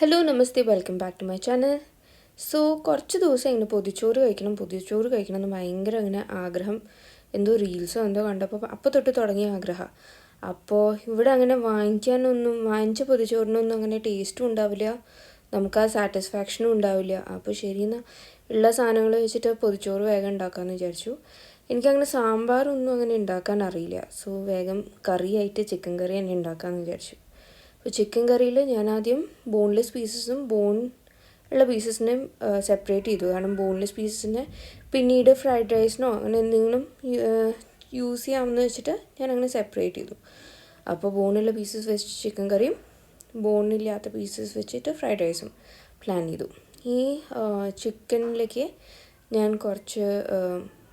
Hello നമസ്തേ welcome back to my channel. കുറച്ച് ദിവസം ഇങ്ങനെ പൊതിച്ചോറ് കഴിക്കണം എന്ന് ഭയങ്കര അങ്ങനെ ആഗ്രഹം. എന്തോ റീൽസോ എന്തോ കണ്ടപ്പോൾ അപ്പോൾ തൊട്ട് തുടങ്ങിയ ആഗ്രഹം. അപ്പോൾ ഇവിടെ അങ്ങനെ വാങ്ങിച്ച പൊതിച്ചോറിനൊന്നും അങ്ങനെ ടേസ്റ്റും ഉണ്ടാവില്ല, നമുക്ക് ആ സാറ്റിസ്ഫാക്ഷനും ഉണ്ടാവില്ല. അപ്പോൾ ശരി എന്നാൽ ഉള്ള സാധനങ്ങൾ വെച്ചിട്ട് പൊതിച്ചോറ് വേഗം ഉണ്ടാക്കാമെന്ന് വിചാരിച്ചു. എനിക്കങ്ങനെ സാമ്പാറൊന്നും അങ്ങനെ ഉണ്ടാക്കാൻ അറിയില്ല. വേഗം കറിയായിട്ട് ചിക്കൻ കറി തന്നെ ഉണ്ടാക്കാമെന്ന് വിചാരിച്ചു. അപ്പോൾ ചിക്കൻ കറിയിൽ ഞാൻ ആദ്യം ബോൺലെസ് പീസസും ബോൺ ഉള്ള പീസസിനെയും സെപ്പറേറ്റ് ചെയ്തു. കാരണം ബോൺലെസ് പീസസിനെ പിന്നീട് ഫ്രൈഡ് റൈസിനോ അങ്ങനെ എന്തെങ്കിലും യൂസ് ചെയ്യാമെന്ന് വെച്ചിട്ട് ഞാൻ അങ്ങനെ സെപ്പറേറ്റ് ചെയ്തു. അപ്പോൾ ബോണുള്ള പീസസ് വെച്ചിട്ട് ചിക്കൻ കറിയും ബോണില്ലാത്ത പീസസ് വെച്ചിട്ട് ഫ്രൈഡ് റൈസും പ്ലാൻ ചെയ്തു. ഈ ചിക്കനിലേക്ക് ഞാൻ കുറച്ച്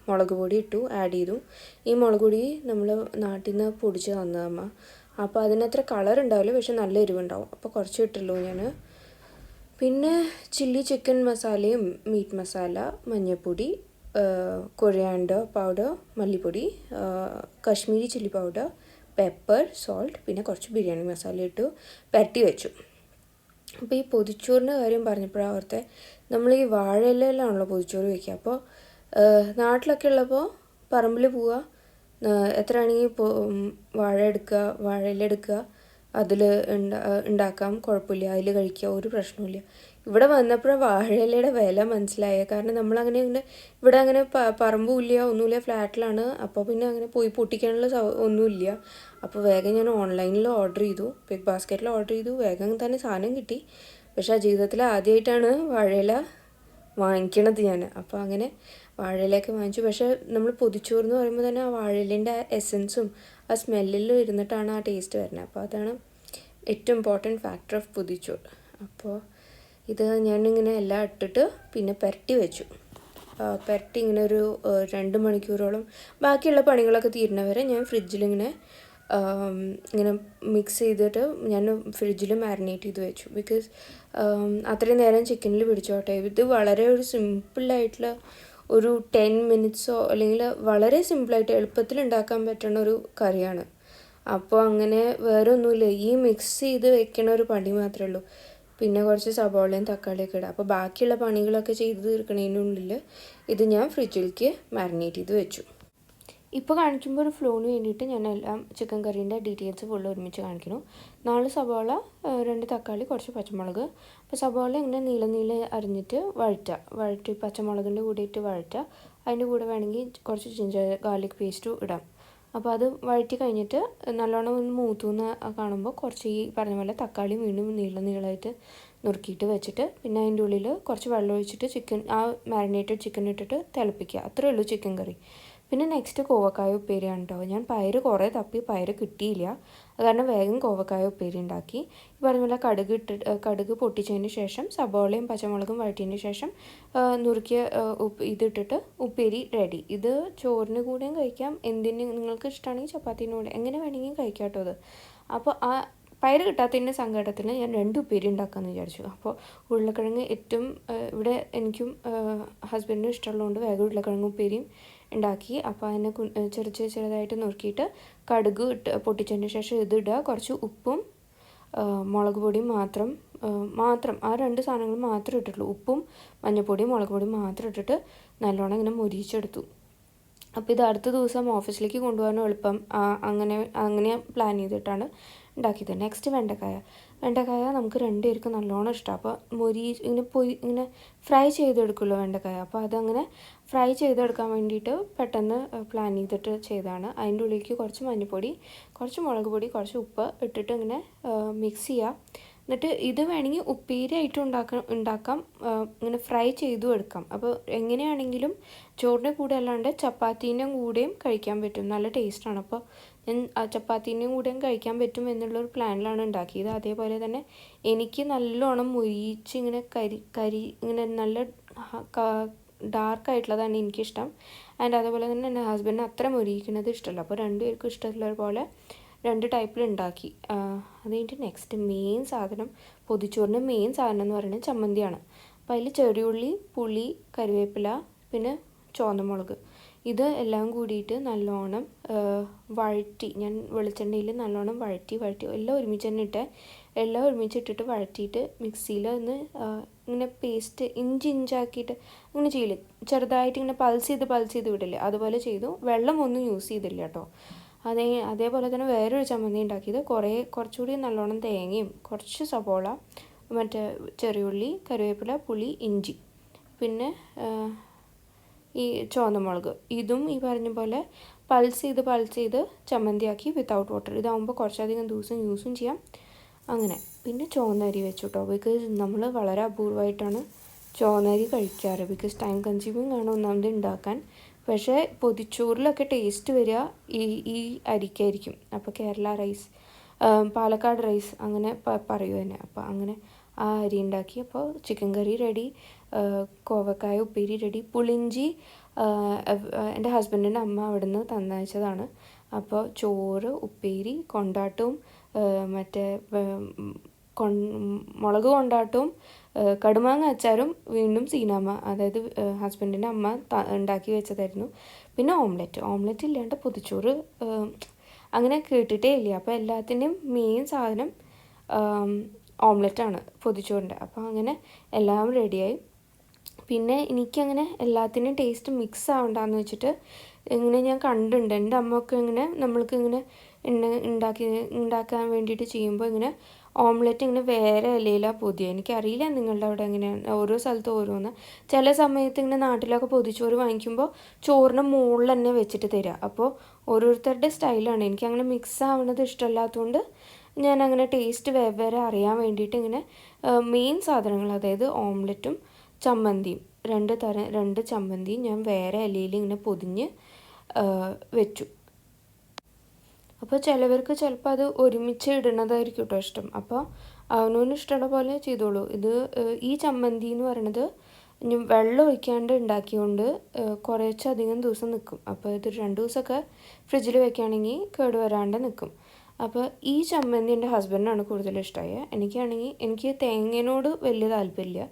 മുളക് പൊടി ആഡ് ചെയ്തു. ഈ മുളക് പൊടി നമ്മൾ നാട്ടിൽ നിന്ന് പൊടിച്ച് തന്നതമ്മ. അപ്പോൾ അതിനത്ര കളർ ഉണ്ടാവില്ല, പക്ഷെ നല്ല എരിവുണ്ടാവും. അപ്പോൾ കുറച്ച് ഇട്ടുള്ളൂ ഞാൻ. പിന്നെ ചിക്കൻ മസാലയും മീറ്റ് മസാല, മഞ്ഞൾപ്പൊടി, കൊറിയാൻഡർ പൗഡർ, മല്ലിപ്പൊടി, Kashmiri chilli powder, pepper, salt, പിന്നെ കുറച്ച് ബിരിയാണി മസാല ഇട്ടു പരട്ടി വെച്ചു. അപ്പോൾ ഈ പൊതിച്ചോറിൻ്റെ കാര്യം പറഞ്ഞപ്പോഴാണ് ഓർത്തെ, നമ്മൾ ഈ വാഴയിലാണല്ലോ പൊതിച്ചോറ് വയ്ക്കുക. അപ്പോൾ നാട്ടിലൊക്കെ ഉള്ളപ്പോൾ പറമ്പിൽ പോവുക, എത്രയാണെങ്കിൽ വാഴയില എടുക്കുക, അതിൽ ഉണ്ടാക്കാം, കുഴപ്പമില്ല, അതിൽ കഴിക്കുക, ഒരു പ്രശ്നമില്ല. ഇവിടെ വന്നപ്പോഴാണ് വാഴയിലയുടെ വില മനസ്സിലായത്. കാരണം നമ്മളങ്ങനെ ഇവിടെ അങ്ങനെ പറമ്പുമില്ല, ഒന്നുമില്ല, ഫ്ലാറ്റിലാണ്. അപ്പോൾ പിന്നെ അങ്ങനെ പോയി പൊട്ടിക്കാനുള്ള ഒന്നുമില്ല. അപ്പോൾ വേഗം ഞാൻ ഓൺലൈനിൽ ഓർഡർ ചെയ്തു, ബിഗ് ബാസ്ക്കറ്റിൽ ഓർഡർ ചെയ്തു. വേഗം തന്നെ സാധനം കിട്ടി. പക്ഷേ ആ ജീവിതത്തിൽ ആദ്യമായിട്ടാണ് വാഴയില വാങ്ങിക്കണത് ഞാൻ. അപ്പോൾ അങ്ങനെ വാഴയിലയൊക്കെ വാങ്ങിച്ചു. പക്ഷേ നമ്മൾ പൊതിച്ചോറ് എന്ന് പറയുമ്പോൾ തന്നെ ആ വാഴയിലേൻ്റെ എസൻസും ആ സ്മെല്ലിലും ഇരുന്നിട്ടാണ് ആ ടേസ്റ്റ് വരുന്നത്. അപ്പോൾ അതാണ് ഏറ്റവും ഇമ്പോർട്ടൻറ്റ് ഫാക്ടർ ഓഫ് പൊതിച്ചോറ്. അപ്പോൾ ഇത് ഞാനിങ്ങനെ എല്ലാം ഇട്ടിട്ട് പിന്നെ പുരട്ടി വെച്ചു. പുരട്ടി ഇങ്ങനെ ഒരു 2 മണിക്കൂറോളം ബാക്കിയുള്ള പണികളൊക്കെ തീരുന്നവരെ ഞാൻ ഫ്രിഡ്ജിലിങ്ങനെ ഇങ്ങനെ മിക്സ് ചെയ്തിട്ട് ഞാൻ ഫ്രിഡ്ജിൽ മാരിനേറ്റ് ചെയ്ത് വെച്ചു. ബിക്കോസ് അത്രയും നേരം ചിക്കനിൽ പിടിച്ചോട്ടെ. ഇത് വളരെ ഒരു സിമ്പിളായിട്ടുള്ള ഒരു 10 മിനിറ്റ്സോ അല്ലെങ്കിൽ വളരെ സിമ്പിളായിട്ട് എളുപ്പത്തിൽ ഉണ്ടാക്കാൻ പറ്റുന്ന ഒരു കറിയാണ്. അപ്പോൾ അങ്ങനെ വേറെ ഒന്നുമില്ല, ഈ മിക്സ് ചെയ്ത് വെക്കണ ഒരു പണി മാത്രമേ ഉള്ളൂ. പിന്നെ കുറച്ച് സബോളയും തക്കാളിയൊക്കെ ഇടാം. അപ്പോൾ ബാക്കിയുള്ള പണികളൊക്കെ ചെയ്ത് തീർക്കണതിനുള്ളിൽ ഇത് ഞാൻ ഫ്രിഡ്ജിലേക്ക് മാരിനേറ്റ് ചെയ്ത് വെച്ചു. ഇപ്പോൾ കാണിക്കുമ്പോൾ ഒരു ഫ്ലോന് വേണ്ടിയിട്ട് ഞാൻ എല്ലാം ചിക്കൻ കറീൻ്റെ ഡീറ്റെയിൽസ് ഫുള്ള് ഒരുമിച്ച് കാണിക്കുന്നു. 4 സബോള, 2 തക്കാളി, കുറച്ച് പച്ചമുളക്. അപ്പോൾ സബോള ഇങ്ങനെ നീള അരിഞ്ഞിട്ട് വഴറ്റി പച്ചമുളകിൻ്റെ കൂടെ ഇട്ട് വഴറ്റുക. അതിൻ്റെ കൂടെ വേണമെങ്കിൽ കുറച്ച് ജിഞ്ചർ ഗാർലിക് പേസ്റ്റും ഇടാം. അപ്പോൾ അത് വഴറ്റി കഴിഞ്ഞിട്ട് നല്ലോണം ഒന്ന് മൂത്തുന്ന് കാണുമ്പോൾ കുറച്ച് ഈ പറഞ്ഞ പോലെ തക്കാളി വീണ്ടും നീളമായിട്ട് നുറുക്കിയിട്ട് വെച്ചിട്ട് പിന്നെ അതിൻ്റെ ഉള്ളിൽ കുറച്ച് വെള്ളം ഒഴിച്ചിട്ട് ആ മാരിനേറ്റഡ് ചിക്കൻ ഇട്ടിട്ട് തിളപ്പിക്കുക. അത്രയേ ഉള്ളൂ ചിക്കൻ കറി. പിന്നെ നെക്സ്റ്റ് കോവക്കായ ഉപ്പേരിയാണ് കേട്ടോ. ഞാൻ പയർ കുറേ തപ്പി പയർ കിട്ടിയില്ല, അത് കാരണം വേഗം കോവക്കായ ഉപ്പേരി ഉണ്ടാക്കി. ഈ പറഞ്ഞ പോലെ കടുക് പൊട്ടിച്ചതിന് ശേഷം സബോളയും പച്ചമുളകും വഴറ്റിയതിന് ശേഷം നുറുക്കിയ ഇതിട്ടിട്ട് ഉപ്പേരി റെഡി. ഇത് ചോറിന് കൂടെയും കഴിക്കാം, നിങ്ങൾക്ക് ഇഷ്ടമാണെങ്കിൽ ചപ്പാത്തിൻ്റെ കൂടെ എങ്ങനെ വേണമെങ്കിലും കഴിക്കാം കേട്ടോ അത്. അപ്പോൾ ആ പയർ കിട്ടാത്തതിൻ്റെ സങ്കടത്തിൽ ഞാൻ 2 ഉപ്പേരി ഉണ്ടാക്കാമെന്ന് വിചാരിച്ചു. അപ്പോൾ ഉരുളക്കിഴങ്ങ് ഏറ്റവും ഇവിടെ എനിക്കും ഹസ്ബൻഡിനും ഇഷ്ടമുള്ളതുകൊണ്ട് വേഗം ഉരുളക്കിഴങ്ങ് ഉപ്പേരിയും ഉണ്ടാക്കി. അപ്പോൾ അതിനെ ചെറുതായിട്ട് നുറുക്കിയിട്ട് കടുക് പൊട്ടിച്ചതിന് ശേഷം ഇതിടുക. കുറച്ച് ഉപ്പും മുളക് പൊടിയും മാത്രം ആ 2 സാധനങ്ങൾ മാത്രമേ ഇട്ടിട്ടുള്ളൂ. ഉപ്പും മഞ്ഞൾപ്പൊടിയും മുളക് പൊടിയും മാത്രം ഇട്ടിട്ട് നല്ലോണം ഇങ്ങനെ മൊരിച്ചെടുത്തു. അപ്പോൾ ഇത് അടുത്ത ദിവസം ഓഫീസിലേക്ക് കൊണ്ടുപോകാൻ എളുപ്പം അങ്ങനെ പ്ലാൻ ചെയ്തിട്ടാണ് ഉണ്ടാക്കിയത്. നെക്സ്റ്റ് വെണ്ടക്കായ നമുക്ക് 2 പേർക്കും നല്ലോണം ഇഷ്ടമാണ്. അപ്പോൾ ഇങ്ങനെ ഫ്രൈ ചെയ്തെടുക്കുമല്ലോ വെണ്ടക്കായ. അപ്പോൾ അതങ്ങനെ ഫ്രൈ ചെയ്തെടുക്കാൻ വേണ്ടിയിട്ട് പെട്ടെന്ന് പ്ലാൻ ചെയ്തിട്ട് ചെയ്തതാണ്. അതിൻ്റെ ഉള്ളിലേക്ക് കുറച്ച് മഞ്ഞൾപ്പൊടി, കുറച്ച് മുളക് പൊടി, കുറച്ച് ഉപ്പ് ഇട്ടിട്ട് ഇങ്ങനെ മിക്സ് ചെയ്യുക. എന്നിട്ട് ഇത് വേണമെങ്കിൽ ഉപ്പേരിയായിട്ട് ഉണ്ടാക്കാം, ഇങ്ങനെ ഫ്രൈ ചെയ്തും എടുക്കാം. അപ്പോൾ എങ്ങനെയാണെങ്കിലും ചോറിൻ്റെ കൂടെ അല്ലാണ്ട് ചപ്പാത്തീൻ്റെ കൂടെയും കഴിക്കാൻ പറ്റും, നല്ല ടേസ്റ്റാണ്. അപ്പോൾ ഞാൻ ചപ്പാത്തീൻ്റെ കൂടെയും കഴിക്കാൻ പറ്റും എന്നുള്ളൊരു പ്ലാനിലാണ് ഉണ്ടാക്കിയത്. അതേപോലെ തന്നെ എനിക്ക് നല്ലോണം മൊരിച്ച് ഇങ്ങനെ കരി ഇങ്ങനെ നല്ല ഡാർക്കായിട്ടുള്ളതാണ് എനിക്കിഷ്ടം. ആൻഡ് അതേപോലെ തന്നെ എൻ്റെ ഹസ്ബൻഡിന് അത്ര മൊരിയിക്കുന്നത് ഇഷ്ടമല്ല. അപ്പോൾ 2 പേർക്കും ഇഷ്ടമുള്ള പോലെ 2 ടൈപ്പിൽ ഉണ്ടാക്കി. അത് കഴിഞ്ഞിട്ട് നെക്സ്റ്റ് പൊതിച്ചോറിൻ്റെ മെയിൻ സാധനം എന്ന് പറയുന്നത് ചമ്മന്തിയാണ്. അപ്പോൾ അതിൽ ചെറിയുള്ളി, പുളി, കറിവേപ്പില, പിന്നെ ചുവന്നമുളക്, ഇത് എല്ലാം കൂടിയിട്ട് നല്ലോണം വഴറ്റി, ഞാൻ വെളിച്ചെണ്ണയിൽ നല്ലോണം വഴറ്റി എല്ലാം ഒരുമിച്ച് തന്നെ എല്ലാം ഒരുമിച്ചിട്ടിട്ട് വഴറ്റിയിട്ട് മിക്സിയിൽ ഒന്ന് ഇങ്ങനെ പേസ്റ്റ് ഇഞ്ചാക്കിയിട്ട് അങ്ങനെ ചെയ്യില്ല, ചെറുതായിട്ട് ഇങ്ങനെ പൾസ് ചെയ്ത് വിടില്ലേ, അതുപോലെ ചെയ്തു. വെള്ളം ഒന്നും യൂസ് ചെയ്തില്ല കേട്ടോ. അതേപോലെ തന്നെ വേറൊരു ചമ്മന്തി ഉണ്ടാക്കിയത് കുറച്ചുകൂടി നല്ലോണം തേങ്ങയും കുറച്ച് സബോള, മറ്റേ ചെറിയുള്ളി, കറിവേപ്പില, പുളി, ഇഞ്ചി, പിന്നെ ഈ ചുവന്ന മുളക്, ഇതും ഈ പറഞ്ഞ പോലെ പൾസ് ചെയ്ത് ചമ്മന്തിയാക്കി വിത്തൗട്ട് വാട്ടർ. ഇതാകുമ്പോൾ കുറച്ചധികം ദിവസം യൂസും ചെയ്യാം. അങ്ങനെ പിന്നെ ചുവന്ന അരി വെച്ചു കേട്ടോ. ബിക്കോസ് നമ്മൾ വളരെ അപൂർവമായിട്ടാണ് ചുവന്ന അരി കഴിക്കാറ്. ബിക്കോസ് ടൈം കൺസ്യൂമിങ് ആണ് ഒന്നാമത് ഉണ്ടാക്കാൻ. പക്ഷേ പൊതിച്ചോറിലൊക്കെ ടേസ്റ്റ് വരിക ഈ അരിക്കായിരിക്കും. അപ്പോൾ കേരള റൈസ്, പാലക്കാട് റൈസ് അങ്ങനെ പറയൂ തന്നെ. അപ്പോൾ അങ്ങനെ ആ അരി ഉണ്ടാക്കി. അപ്പോൾ ചിക്കൻ കറി റെഡി, കോവക്കായ ഉപ്പേരി റെഡി, പുളിഞ്ചി എൻ്റെ ഹസ്ബൻഡിൻ്റെ അമ്മ അവിടെ നിന്ന് തന്നയച്ചതാണ്. അപ്പോൾ ചോറ്, ഉപ്പേരി, കൊണ്ടാട്ടവും മറ്റേ മുളക് കൊണ്ടാട്ടവും കടുമാങ്ങ അച്ചാറും വീണ്ടും സീനാമ്മ, അതായത് ഹസ്ബൻഡിൻ്റെ അമ്മ ഉണ്ടാക്കി വെച്ചതായിരുന്നു. പിന്നെ ഓംലെറ്റ് ഇല്ലാണ്ട് പൊതിച്ചോറ് അങ്ങനെ കേട്ടിട്ടേ ഇല്ല. അപ്പോൾ എല്ലാത്തിൻ്റെയും മെയിൻ സാധനം ഓംലെറ്റാണ് പൊതിച്ചോറിൻ്റെ. അപ്പോൾ അങ്ങനെ എല്ലാം റെഡിയായി. പിന്നെ എനിക്കങ്ങനെ എല്ലാത്തിൻ്റെയും ടേസ്റ്റ് മിക്സ് ആവണ്ടെന്ന് വെച്ചിട്ട് ഇങ്ങനെ ഞാൻ കണ്ടിട്ടുണ്ട് എൻ്റെ അമ്മയൊക്കെ ഇങ്ങനെ നമ്മൾക്ക് ഇങ്ങനെ ഉണ്ടാക്കാൻ വേണ്ടിയിട്ട് ചെയ്യുമ്പോൾ ഇങ്ങനെ ഓംലെറ്റ് ഇങ്ങനെ വേറെ ഇലയിലാണ് പൊതിയുക. എനിക്കറിയില്ല നിങ്ങളുടെ അവിടെ എങ്ങനെയാണ്, ഓരോ സ്ഥലത്തും ഓരോന്ന്. ചില സമയത്ത് ഇങ്ങനെ നാട്ടിലൊക്കെ പൊതിച്ചോറ് വാങ്ങിക്കുമ്പോൾ ചോറിന് മുകളിൽ തന്നെ വെച്ചിട്ട് തരിക. അപ്പോൾ ഓരോരുത്തരുടെ സ്റ്റൈലാണ്. എനിക്കങ്ങനെ മിക്സ് ആവുന്നത് ഇഷ്ടമല്ലാത്തതുകൊണ്ട് ഞാൻ അങ്ങനെ ടേസ്റ്റ് വെവ്വേറെ അറിയാൻ വേണ്ടിയിട്ട് ഇങ്ങനെ മെയിൻ സാധനങ്ങൾ, അതായത് ഓംലെറ്റും ചമ്മന്തിയും, രണ്ട് ചമ്മന്തിയും ഞാൻ വേറെ ഇലയിൽ ഇങ്ങനെ പൊതിഞ്ഞ് വെച്ചു. അപ്പോൾ ചിലവർക്ക് ചിലപ്പോൾ അത് ഒരുമിച്ച് ഇടുന്നതായിരിക്കും കേട്ടോ ഇഷ്ടം. അപ്പോൾ അവനവന് ഇഷ്ടമുള്ള പോലെ ചെയ്തോളൂ. ഈ ചമ്മന്തി എന്ന് പറയുന്നത് വെള്ളം ഒഴിക്കാണ്ട് ഉണ്ടാക്കിയതുകൊണ്ട് കുറച്ചധികം ദിവസം നിൽക്കും. അപ്പോൾ ഇത് 2 ദിവസമൊക്കെ ഫ്രിഡ്ജിൽ വെക്കുകയാണെങ്കിൽ കേടുവരാണ്ട് നിൽക്കും. അപ്പോൾ ഈ ചമ്മന്തി എൻ്റെ ഹസ്ബൻഡിനാണ് കൂടുതൽ ഇഷ്ടമായത്. എനിക്ക് തേങ്ങേനോട് വലിയ താല്പര്യമില്ല,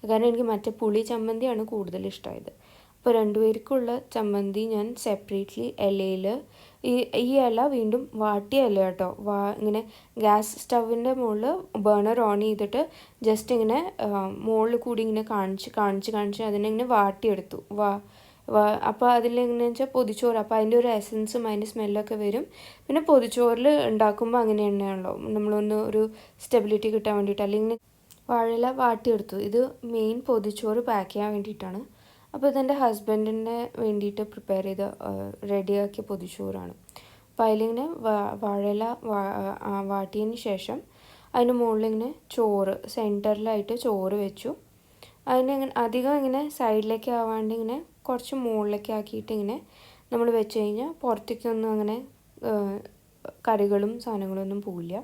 കാരണം എനിക്ക് മറ്റേ പുളി ചമ്മന്തിയാണ് കൂടുതൽ ഇഷ്ടമായത്. അപ്പോൾ 2 പേർക്കുള്ള ചമ്മന്തി ഞാൻ സെപ്പറേറ്റ്ലി ഇലയിൽ, ഈ ഇല വീണ്ടും വാട്ടിയ ഇല കേട്ടോ, ഇങ്ങനെ ഗ്യാസ് സ്റ്റവിൻ്റെ മുകളിൽ ബേണർ ഓൺ ചെയ്തിട്ട് ജസ്റ്റ് ഇങ്ങനെ മുകളിൽ കൂടി ഇങ്ങനെ കാണിച്ച് അതിനെ വാട്ടിയെടുത്തു. അപ്പോൾ അതിലെങ്ങനെയാണെന്ന് വെച്ചാൽ പൊതിച്ചോറ്, അപ്പോൾ അതിൻ്റെ ഒരു എസൻസും അതിൻ്റെ സ്മെല്ലൊക്കെ വരും. പിന്നെ പൊതിച്ചോറിൽ ഉണ്ടാക്കുമ്പോൾ അങ്ങനെ തന്നെയാണല്ലോ, നമ്മളൊന്ന് ഒരു സ്റ്റെബിലിറ്റി കിട്ടാൻ വേണ്ടിയിട്ട്. അല്ലെങ്കിൽ വാഴയില വാട്ടിയെടുത്തു. ഇത് മെയിൻ പൊതിച്ചോറ് പാക്ക് ചെയ്യാൻ വേണ്ടിയിട്ടാണ്. അപ്പോൾ ഇതെൻ്റെ ഹസ്ബൻഡിന് വേണ്ടിയിട്ട് പ്രിപ്പയർ ചെയ്ത് റെഡിയാക്കിയ പൊതിച്ചോറാണ്. അപ്പോൾ അതിലിങ്ങനെ വാഴയില വാട്ടിയതിന് ശേഷം അതിന് മുകളിലിങ്ങനെ ചോറ് സെൻറ്ററിലായിട്ട് ചോറ് വെച്ചു. അതിനെ അധികം ഇങ്ങനെ സൈഡിലേക്ക് ആവാണ്ട് ഇങ്ങനെ കുറച്ച് മുകളിലേക്ക് ആക്കിയിട്ട് ഇങ്ങനെ നമ്മൾ വെച്ച് കഴിഞ്ഞാൽ പുറത്തേക്കൊന്നും അങ്ങനെ കറികളും സാധനങ്ങളൊന്നും പോവില്ല.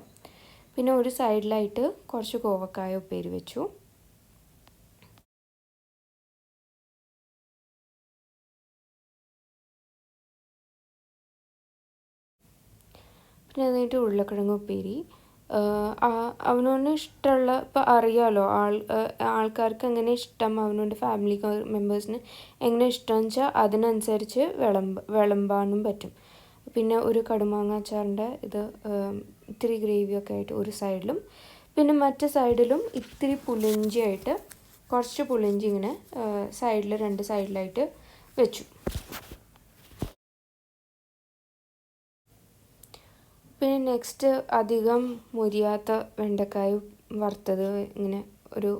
പിന്നെ ഒരു സൈഡിലായിട്ട് കുറച്ച് കോവക്കായ ഉപ്പേരി വെച്ചു. പിന്നെ അതിനായിട്ട് ഉരുളക്കിഴങ്ങ് ഉപ്പേരി. അവനവന് ഇഷ്ടമുള്ള, ഇപ്പോൾ അറിയാമല്ലോ ആൾക്കാർക്ക് എങ്ങനെ ഇഷ്ടം, അവനവൻ്റെ ഫാമിലി മെമ്പേഴ്സിന് എങ്ങനെ ഇഷ്ടമെന്ന് വെച്ചാൽ അതിനനുസരിച്ച് വിളമ്പാനും പറ്റും. പിന്നെ ഒരു കടുമാങ്ങ അച്ചാറിൻ്റെ ഇത്തിരി ഗ്രേവിയൊക്കെ ആയിട്ട് ഒരു സൈഡിലും, പിന്നെ മറ്റു സൈഡിലും ഇത്തിരി പുളിഞ്ചിയായിട്ട് കുറച്ച് പുളിഞ്ചി ഇങ്ങനെ രണ്ട് സൈഡിലായിട്ട് വെച്ചു. പിന്നെ നെക്സ്റ്റ് അധികം മൊരിയാത്ത വെണ്ടക്കായ വറുത്തത്, ഇങ്ങനെ ഒരു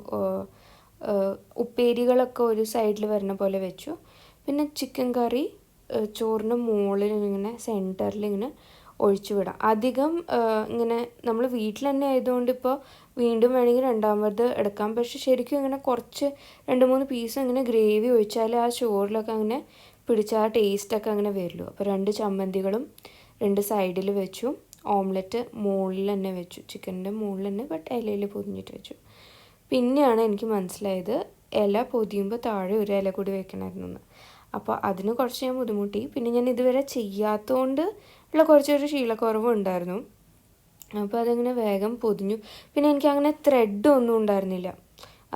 ഉപ്പേരികളൊക്കെ ഒരു സൈഡിൽ വരുന്ന പോലെ വെച്ചു. പിന്നെ ചിക്കൻ കറി ചോറിന് മുകളിൽ ഇങ്ങനെ സെൻറ്ററിൽ ഇങ്ങനെ ഒഴിച്ചു വിടാം. അധികം ഇങ്ങനെ നമ്മൾ വീട്ടിൽ തന്നെ ആയതുകൊണ്ട് ഇപ്പോൾ വീണ്ടും വേണമെങ്കിൽ രണ്ടാമത് എടുക്കാം. പക്ഷെ ശരിക്കും ഇങ്ങനെ കുറച്ച് 2-3 പീസ് ഇങ്ങനെ ഗ്രേവി ഒഴിച്ചാൽ ആ ചോറിലൊക്കെ അങ്ങനെ പിടിച്ച ആ ടേസ്റ്റൊക്കെ അങ്ങനെ വരുള്ളൂ. അപ്പോൾ 2 ചമ്മന്തികളും 2 സൈഡിൽ വെച്ചു. ഓംലെറ്റ് മുകളിൽ തന്നെ വെച്ചു, ചിക്കൻ്റെ മുകളിൽ തന്നെ, ബട്ട് ഇലയിൽ പൊതിഞ്ഞിട്ട് വെച്ചു. പിന്നെയാണ് എനിക്ക് മനസ്സിലായത് ഇല പൊതിയുമ്പോൾ താഴെ ഒരു ഇല കൂടി വെക്കണമായിരുന്നു എന്ന്. അപ്പോൾ അതിന് കുറച്ച് ഞാൻ ബുദ്ധിമുട്ടി. പിന്നെ ഞാൻ ഇതുവരെ ചെയ്യാത്തതുകൊണ്ട് ഉള്ള കുറച്ചൊരു ശീലക്കുറവും ഉണ്ടായിരുന്നു. അപ്പോൾ അതിങ്ങനെ വേഗം പൊതിഞ്ഞു. പിന്നെ എനിക്കങ്ങനെ ത്രെഡൊന്നും ഉണ്ടായിരുന്നില്ല.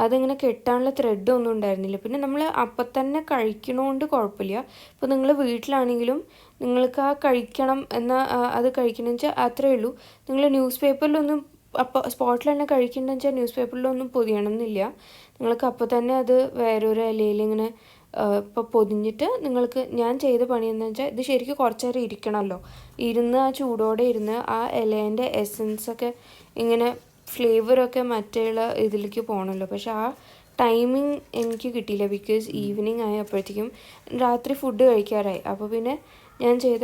അതിങ്ങനെ കെട്ടാനുള്ള ത്രെഡൊന്നും ഉണ്ടായിരുന്നില്ല. പിന്നെ നമ്മൾ അപ്പം തന്നെ കഴിക്കണോണ്ട് കുഴപ്പമില്ല. ഇപ്പോൾ നിങ്ങൾ വീട്ടിലാണെങ്കിലും നിങ്ങൾക്ക് ആ കഴിക്കണം എന്നാൽ അത് കഴിക്കണമെന്ന് വെച്ചാൽ അത്രയേ ഉള്ളൂ. നിങ്ങൾ ന്യൂസ് പേപ്പറിലൊന്നും അപ്പോൾ സ്പോട്ടിൽ തന്നെ കഴിക്കണമെന്ന് വെച്ചാൽ ന്യൂസ് പേപ്പറിലൊന്നും പൊതിയണം എന്നില്ല. നിങ്ങൾക്ക് അപ്പോൾ തന്നെ അത് വേറൊരു ഇലയിൽ ഇങ്ങനെ ഇപ്പോൾ പൊതിഞ്ഞിട്ട് നിങ്ങൾക്ക് ഞാൻ ചെയ്ത പണി എന്ന് വെച്ചാൽ ഇത് ശരിക്കും കുറച്ച് നേരം ഇരിക്കണമല്ലോ. ഇരുന്ന് ആ ചൂടോടെ ഇരുന്ന് ആ ഇലേൻ്റെ എസൻസൊക്കെ ഇങ്ങനെ ഫ്ലേവറൊക്കെ മറ്റുള്ള ഇതിലേക്ക് പോകണമല്ലോ. പക്ഷെ ആ ടൈമിങ് എനിക്ക് കിട്ടിയില്ല. ബിക്കോസ് ഈവനിങ് ആയപ്പോഴത്തേക്കും രാത്രി ഫുഡ് കഴിക്കാറായി. അപ്പോൾ പിന്നെ ഞാൻ ചെയ്ത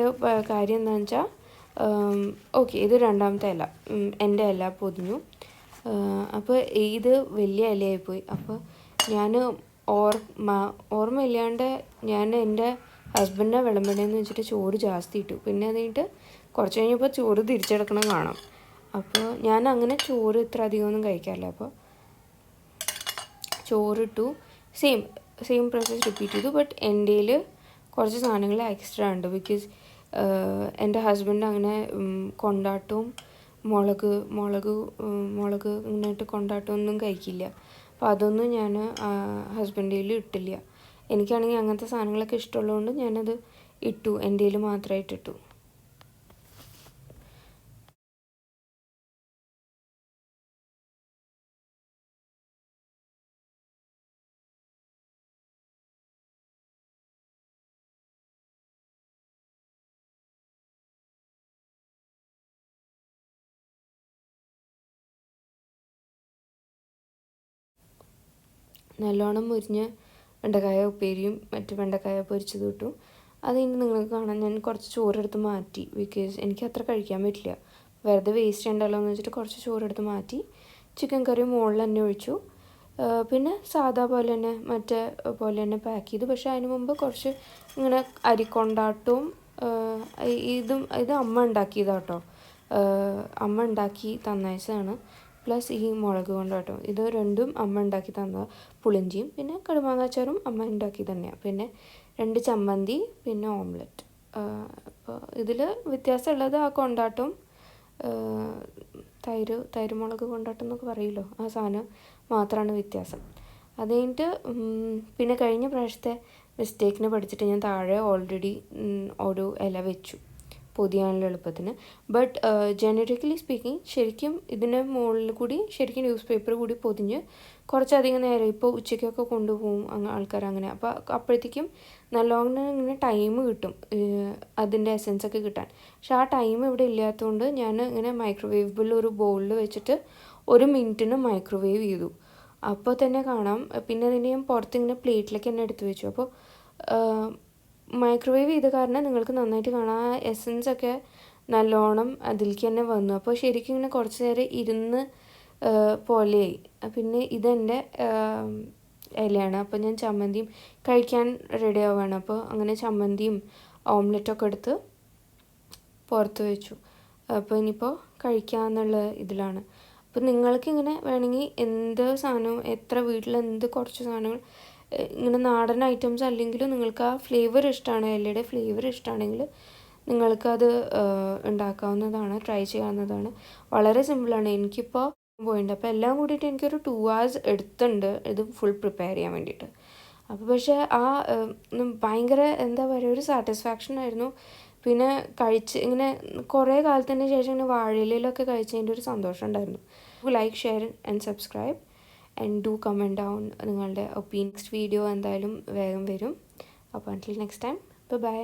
കാര്യം എന്താണെന്ന് വെച്ചാൽ ഓക്കെ ഇത് രണ്ടാമത്തെ ഇല എൻ്റെ ഇല പൊതിഞ്ഞു. അപ്പോൾ ഇത് വലിയ ഇലയായിപ്പോയി. അപ്പോൾ ഞാൻ ഓർമ്മയില്ലാണ്ട് ഞാൻ എൻ്റെ ഹസ്ബൻഡിനെ വിളമ്പണേന്ന് വെച്ചിട്ട് ചോറ് ജാസ്തി ഇട്ടു. പിന്നെ അത് കഴിഞ്ഞിട്ട് കുറച്ച് കഴിഞ്ഞപ്പോൾ ചോറ് തിരിച്ചെടുക്കണം കാണാം. അപ്പോൾ ഞാൻ അങ്ങനെ ചോറ് ഇത്ര അധികമൊന്നും കഴിക്കാറില്ല. അപ്പോൾ ചോറിട്ടു, സെയിം പ്രോസസ്സ് റിപ്പീറ്റ് ചെയ്തു. ബട്ട് എൻ്റെ കയ്യിൽ കുറച്ച് സാധനങ്ങൾ എക്സ്ട്രാ ഉണ്ട്. ബിക്കോസ് എൻ്റെ ഹസ്ബൻഡ് അങ്ങനെ കൊണ്ടാട്ടവും മുളക് ഇങ്ങനെയായിട്ട് കൊണ്ടാട്ടമൊന്നും കഴിക്കില്ല. അപ്പോൾ അതൊന്നും ഞാൻ ഹസ്ബൻഡ് കയ്യിൽ ഇട്ടില്ല. എനിക്കാണെങ്കിൽ അങ്ങനത്തെ സാധനങ്ങളൊക്കെ ഇഷ്ടമുള്ളതുകൊണ്ട് ഞാനത് ഇട്ടു, എൻ്റെ കയ്യിൽ മാത്രമായിട്ട് ഇട്ടു. നല്ലോണം മുരിഞ്ഞ് വെണ്ടക്കായ ഉപ്പേരിയും മറ്റ് വെണ്ടക്കായ പൊരിച്ചത് ഇട്ടു. അത് കഴിഞ്ഞ് നിങ്ങൾക്ക് കാണാൻ ഞാൻ കുറച്ച് ചോറെടുത്ത് മാറ്റി. ബിക്കോസ് എനിക്ക് അത്ര കഴിക്കാൻ പറ്റില്ല, വെറുതെ വേസ്റ്റ് ഉണ്ടല്ലോ എന്ന് വെച്ചിട്ട് കുറച്ച് ചോറെടുത്ത് മാറ്റി. ചിക്കൻ കറി മുകളിൽ തന്നെ ഒഴിച്ചു. പിന്നെ സാധാ പോലെ തന്നെ മറ്റേ പോലെ തന്നെ പാക്ക് ചെയ്തു. പക്ഷേ അതിന് മുമ്പ് കുറച്ച് ഇങ്ങനെ അരിക്കൊണ്ടാട്ടവും ഇത് അമ്മ ഉണ്ടാക്കിയതാട്ടോ. അമ്മ ഉണ്ടാക്കി തന്നയച്ചതാണ്. പ്ലസ് ഈ മുളക് കൊണ്ടാട്ടോ, ഇത് രണ്ടും അമ്മ ഉണ്ടാക്കി തന്ന പുളിഞ്ചിയും പിന്നെ കടുമാങ്ങാച്ചാറും അമ്മ ഉണ്ടാക്കി തന്നെയാണ്. പിന്നെ 2 ചമ്മന്തി പിന്നെ ഓംലെറ്റ്. അപ്പോൾ ഇതിൽ വ്യത്യാസമുള്ളത് ആ കൊണ്ടാട്ടവും തൈര് മുളക് കൊണ്ടാട്ടം എന്നൊക്കെ പറയുമല്ലോ, ആ സാധനം മാത്രമാണ് വ്യത്യാസം. അത് കഴിഞ്ഞിട്ട് പിന്നെ കഴിഞ്ഞ പ്രാവശ്യത്തെ മിസ്റ്റേക്കിനെ പഠിച്ചിട്ട് ഞാൻ താഴെ ഓൾറെഡി ഒരു ഇല വെച്ചു പൊതിയാനുള്ള എളുപ്പത്തിന്. ബട്ട് ജനറിക്കലി സ്പീക്കിംഗ് ശരിക്കും ഇതിന് മുകളിൽ കൂടി ശരിക്കും ന്യൂസ് പേപ്പർ കൂടി പൊതിഞ്ഞ് കുറച്ചധികം നേരം, ഇപ്പോൾ ഉച്ചയ്ക്കൊക്കെ കൊണ്ടുപോകും ആൾക്കാർ അങ്ങനെ. അപ്പോൾ അപ്പോഴത്തേക്കും നല്ലോണം ഇങ്ങനെ ടൈം കിട്ടും അതിൻ്റെ എസൻസൊക്കെ കിട്ടാൻ. പക്ഷെ ആ ടൈം ഇവിടെ ഇല്ലാത്തതുകൊണ്ട് ഞാൻ ഇങ്ങനെ മൈക്രോവേവിൽ ഒരു ബൗളിൽ വെച്ചിട്ട് 1 മിനിറ്റിന് മൈക്രോവേവ് ചെയ്തു. അപ്പോൾ തന്നെ കാണാം. പിന്നെ അതിനെ ഞാൻ പുറത്തിങ്ങനെ പ്ലേറ്റിലേക്ക് തന്നെ എടുത്ത് വെച്ചു. അപ്പോൾ മൈക്രോവേവ് ചെയ്ത കാരണം നിങ്ങൾക്ക് നന്നായിട്ട് കാണാം ആ എസൻസൊക്കെ നല്ലോണം അതിലേക്ക് തന്നെ വന്നു. അപ്പോൾ ശരിക്കും ഇങ്ങനെ കുറച്ച് നേരം ഇരുന്ന് പോലെയായി. പിന്നെ ഇതെൻ്റെ ഇലയാണ്. അപ്പോൾ ഞാൻ ചമ്മന്തിയും കഴിക്കാൻ റെഡി ആവുകയാണ്. അപ്പോൾ അങ്ങനെ ചമ്മന്തിയും ഓംലെറ്റൊക്കെ എടുത്ത് പുറത്ത് വെച്ചു. അപ്പോൾ ഇനിയിപ്പോൾ കഴിക്കാമെന്നുള്ള ഇതിലാണ്. അപ്പോൾ നിങ്ങൾക്കിങ്ങനെ വേണമെങ്കിൽ എന്ത് സാധനവും എത്ര വീട്ടിൽ എന്ത് കുറച്ച് സാധനങ്ങൾ ഇങ്ങനെ നാടൻ ഐറ്റംസ് അല്ലെങ്കിലും നിങ്ങൾക്ക് ആ ഫ്ലേവർ ഇഷ്ടമാണ്, ഇലയുടെ ഫ്ലേവർ ഇഷ്ടമാണെങ്കിൽ നിങ്ങൾക്കത് ഉണ്ടാക്കാവുന്നതാണ്, ട്രൈ ചെയ്യാവുന്നതാണ്. വളരെ സിമ്പിളാണ്. എനിക്കിപ്പോൾ പോയിട്ടുണ്ട്. അപ്പോൾ എല്ലാം കൂടിയിട്ട് എനിക്കൊരു 2 hours എടുത്തിട്ടുണ്ട് ഇത് ഫുൾ പ്രിപ്പയർ ചെയ്യാൻ വേണ്ടിയിട്ട്. അപ്പോൾ പക്ഷേ ആ ഭയങ്കര എന്താ പറയുക ഒരു സാറ്റിസ്ഫാക്ഷൻ ആയിരുന്നു. പിന്നെ ഇങ്ങനെ കുറേ കാലത്തിന് ശേഷം ഇങ്ങനെ വാഴയിലൊക്കെ കഴിച്ചതിൻ്റെ ഒരു സന്തോഷം ഉണ്ടായിരുന്നു. Like, share and subscribe and do comment down നിങ്ങളുടെ ഒപ്പീനിയൻ. നെക്സ്റ്റ് വീഡിയോ എന്തായാലും വേഗം വരും. അപ്പോൾ അൺടിൽ നെക്സ്റ്റ് ടൈം, ബൈ.